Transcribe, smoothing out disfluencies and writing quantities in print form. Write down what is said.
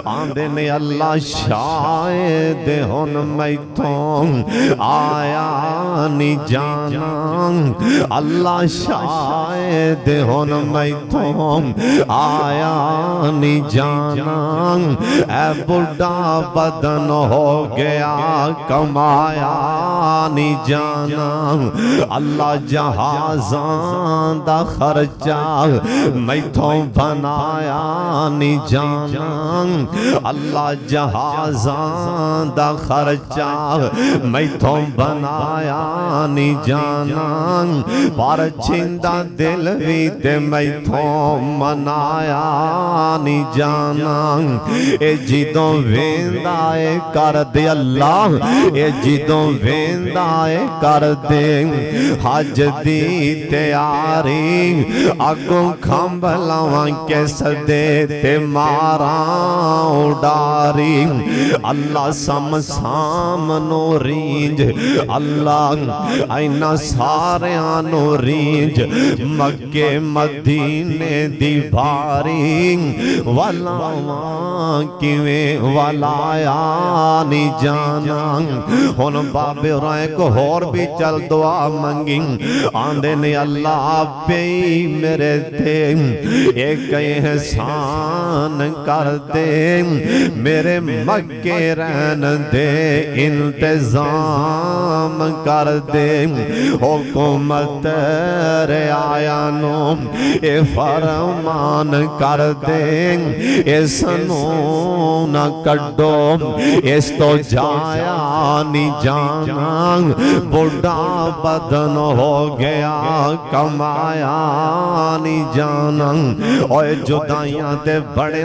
آندے نے اللہ شاید ہن میتھوں آیا نہیں جانا اللہ شاید ہن میتھوں آیا نہیں جانا اے بڑھا بدن ہو گیا کمایا نہیں جانا اللہ جہازاں دا خرچہ میتھوں بنایا نہیں جانا اللہ جہازاں دا خرچہ میتھوں بنایا نہیں جانا پر چھندا دل بھی تے میتھوں منایا نہیں جانا اے جدوں ویندا اے کر دے اللہ اے جدوں ویندا اے کر دے حج دی تیاری اگوں کھمب لاواں کے صدے تے ماراں اڈاری اللہ سام نو رینج اللہ اینا ساریاں نو رینج مکے مدینے دی بھاری ولاواں کیویں ولایا نہیں جانا ہن بابے رائے کو اور بھی چل دعا منگی آندے نے اللہ پہ میرے تے ایک احسان کر دے میرے مکے رہن دے انتظام کر دے حکومت رعایانو اے فرمان کر دے اس نو نہ کڈو اس تو جایا نہیں جانا بڑھا بدن ہو گیا کمایا نہیں جانا اوے جدائیاں تے بڑے